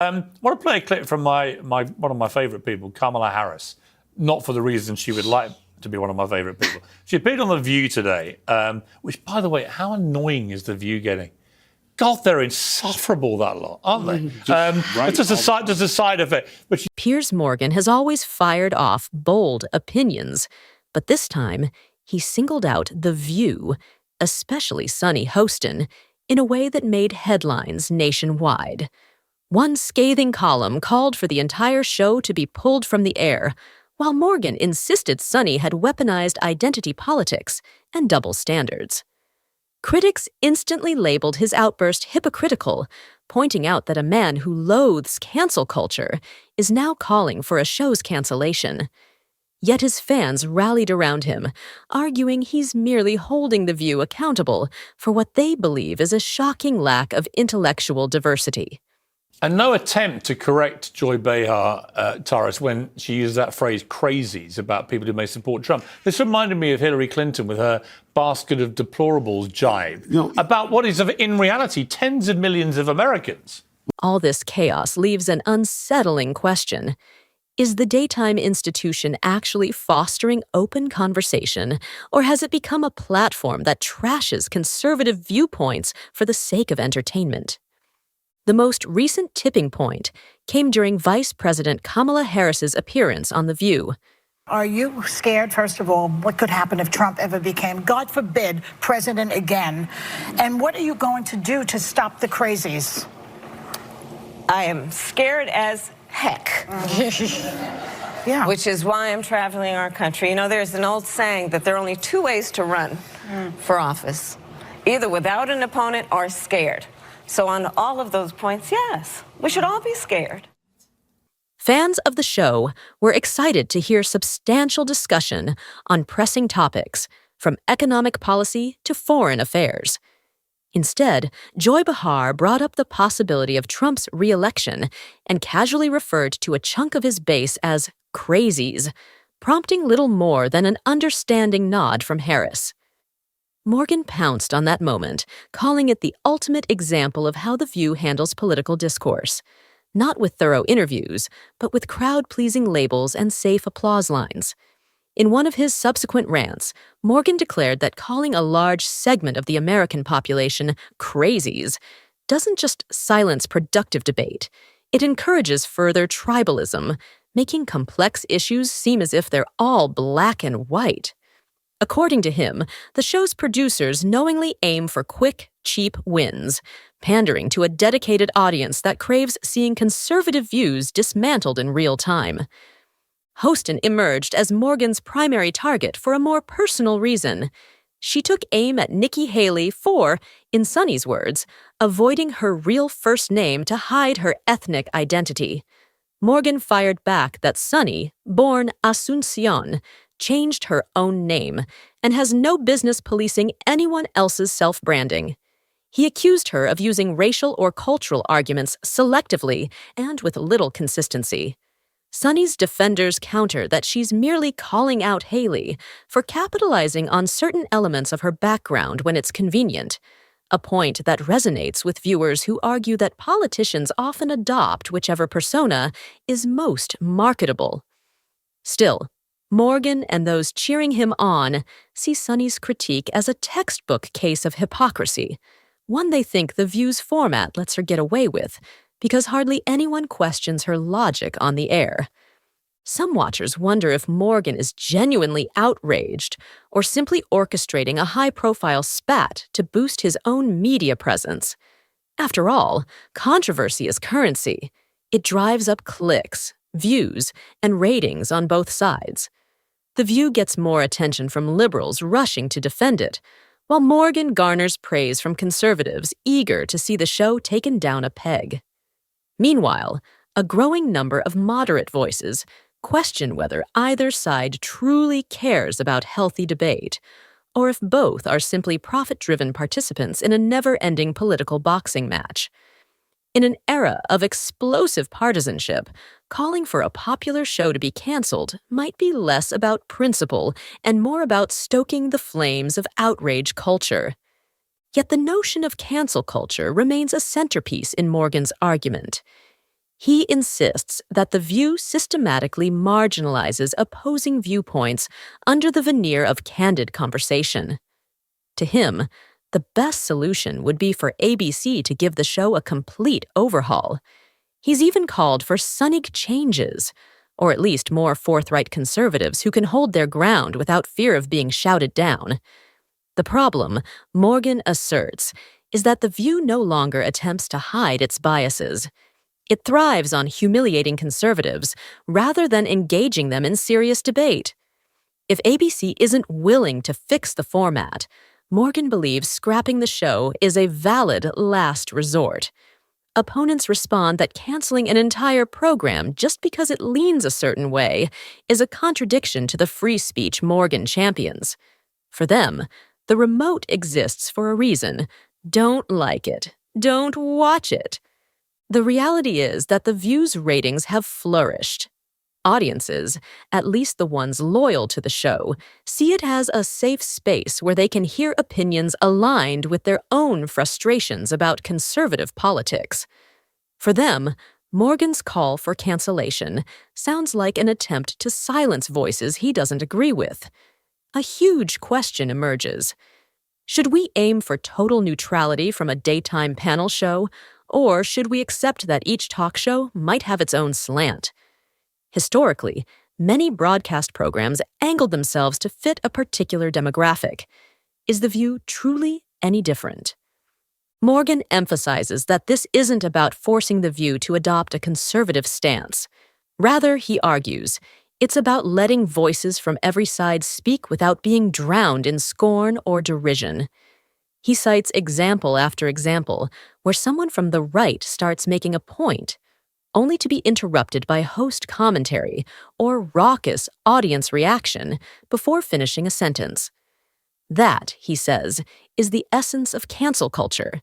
I want to play a clip from one of my favourite people, Kamala Harris. Not for the reason she would like to be one of my favourite people. She appeared on The View today, which, by the way, how annoying is The View getting? God, they're insufferable, that lot, aren't they? It's just a side effect. But Piers Morgan has always fired off bold opinions, but this time he singled out The View, especially Sunny Hostin, in a way that made headlines nationwide. One scathing column called for the entire show to be pulled from the air, while Morgan insisted Sunny had weaponized identity politics and double standards. Critics instantly labeled his outburst hypocritical, pointing out that a man who loathes cancel culture is now calling for a show's cancellation. Yet his fans rallied around him, arguing he's merely holding The View accountable for what they believe is a shocking lack of intellectual diversity. And no attempt to correct Joy Behar, Taras, when she used that phrase crazies about people who may support Trump. This reminded me of Hillary Clinton with her basket of deplorables jibe about what is, in reality, tens of millions of Americans. All this chaos leaves an unsettling question. Is the daytime institution actually fostering open conversation, or has it become a platform that trashes conservative viewpoints for the sake of entertainment? The most recent tipping point came during Vice President Kamala Harris's appearance on The View. Are you scared, first of all, what could happen if Trump ever became, God forbid, president again? And what are you going to do to stop the crazies? I am scared as heck. Yeah. Which is why I'm traveling our country. You know, there's an old saying that there are only two ways to run for office, either without an opponent or scared. So on all of those points, yes, we should all be scared. Fans of the show were excited to hear substantial discussion on pressing topics, from economic policy to foreign affairs. Instead, Joy Behar brought up the possibility of Trump's re-election and casually referred to a chunk of his base as crazies, prompting little more than an understanding nod from Harris. Morgan pounced on that moment, calling it the ultimate example of how The View handles political discourse, not with thorough interviews, but with crowd-pleasing labels and safe applause lines. In one of his subsequent rants, Morgan declared that calling a large segment of the American population crazies doesn't just silence productive debate, it encourages further tribalism, making complex issues seem as if they're all black and white. According to him, the show's producers knowingly aim for quick, cheap wins, pandering to a dedicated audience that craves seeing conservative views dismantled in real time. Hostin emerged as Morgan's primary target for a more personal reason. She took aim at Nikki Haley for, in Sunny's words, avoiding her real first name to hide her ethnic identity. Morgan fired back that Sunny, born Asuncion, changed her own name and has no business policing anyone else's self-branding. He accused her of using racial or cultural arguments selectively and with little consistency. Sunny's defenders counter that she's merely calling out Haley for capitalizing on certain elements of her background when it's convenient, a point that resonates with viewers who argue that politicians often adopt whichever persona is most marketable. Still, Morgan and those cheering him on see Sunny's critique as a textbook case of hypocrisy, one they think The View's format lets her get away with, because hardly anyone questions her logic on the air. Some watchers wonder if Morgan is genuinely outraged or simply orchestrating a high-profile spat to boost his own media presence. After all, controversy is currency. It drives up clicks, views, and ratings on both sides. The View gets more attention from liberals rushing to defend it, while Morgan garners praise from conservatives eager to see the show taken down a peg. Meanwhile, a growing number of moderate voices question whether either side truly cares about healthy debate, or if both are simply profit-driven participants in a never-ending political boxing match. In an era of explosive partisanship, calling for a popular show to be canceled might be less about principle and more about stoking the flames of outrage culture. Yet the notion of cancel culture remains a centerpiece in Morgan's argument. He insists that The View systematically marginalizes opposing viewpoints under the veneer of candid conversation. To him, the best solution would be for ABC to give the show a complete overhaul. He's even called for sonic changes, or at least more forthright conservatives who can hold their ground without fear of being shouted down. The problem, Morgan asserts, is that The View no longer attempts to hide its biases. It thrives on humiliating conservatives rather than engaging them in serious debate. If ABC isn't willing to fix the format, Morgan believes scrapping the show is a valid last resort. Opponents respond that canceling an entire program just because it leans a certain way is a contradiction to the free speech Morgan champions. For them, the remote exists for a reason. Don't like it. Don't watch it. The reality is that The View's ratings have flourished. Audiences, at least the ones loyal to the show, see it as a safe space where they can hear opinions aligned with their own frustrations about conservative politics. For them, Morgan's call for cancellation sounds like an attempt to silence voices he doesn't agree with. A huge question emerges. Should we aim for total neutrality from a daytime panel show, or should we accept that each talk show might have its own slant? Historically, many broadcast programs angled themselves to fit a particular demographic. Is The View truly any different? Morgan emphasizes that this isn't about forcing The View to adopt a conservative stance. Rather, he argues, it's about letting voices from every side speak without being drowned in scorn or derision. He cites example after example where someone from the right starts making a point, only to be interrupted by host commentary or raucous audience reaction before finishing a sentence. That, he says, is the essence of cancel culture.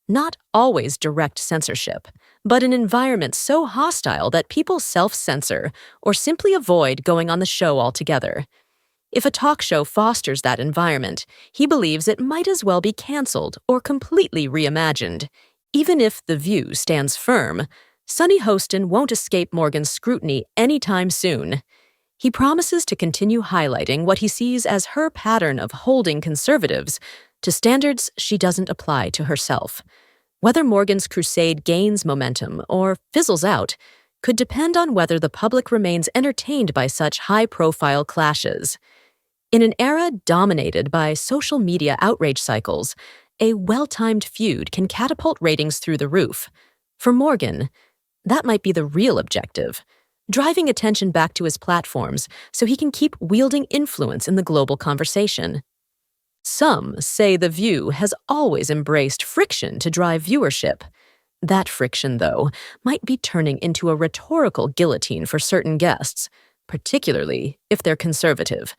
Not always direct censorship, but an environment so hostile that people self-censor or simply avoid going on the show altogether. If a talk show fosters that environment, he believes it might as well be canceled or completely reimagined. Even if The View stands firm, Sunny Hostin won't escape Morgan's scrutiny anytime soon. He promises to continue highlighting what he sees as her pattern of holding conservatives to standards she doesn't apply to herself. Whether Morgan's crusade gains momentum or fizzles out could depend on whether the public remains entertained by such high-profile clashes. In an era dominated by social media outrage cycles, a well-timed feud can catapult ratings through the roof. For Morgan, that might be the real objective, driving attention back to his platforms so he can keep wielding influence in the global conversation. Some say The View has always embraced friction to drive viewership. That friction, though, might be turning into a rhetorical guillotine for certain guests, particularly if they're conservative.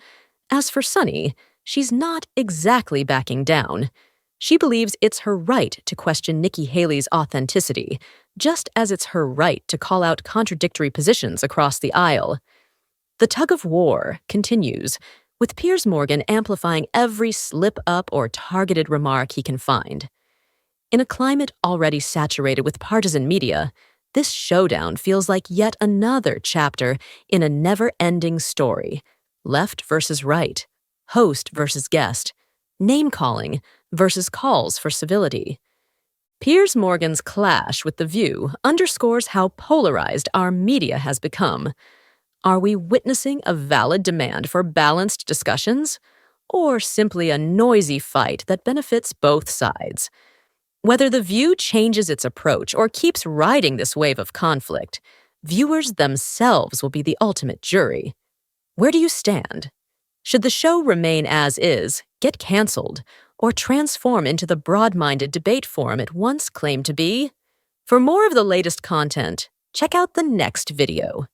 As for Sunny, she's not exactly backing down. She believes it's her right to question Nikki Haley's authenticity, just as it's her right to call out contradictory positions across the aisle. The tug-of-war continues, with Piers Morgan amplifying every slip-up or targeted remark he can find. In a climate already saturated with partisan media, this showdown feels like yet another chapter in a never-ending story. Left versus right, host versus guest, name-calling versus calls for civility. Piers Morgan's clash with The View underscores how polarized our media has become. Are we witnessing a valid demand for balanced discussions, or simply a noisy fight that benefits both sides? Whether The View changes its approach or keeps riding this wave of conflict, viewers themselves will be the ultimate jury. Where do you stand? Should the show remain as is, get canceled, or transform into the broad-minded debate forum it once claimed to be? For more of the latest content, check out the next video.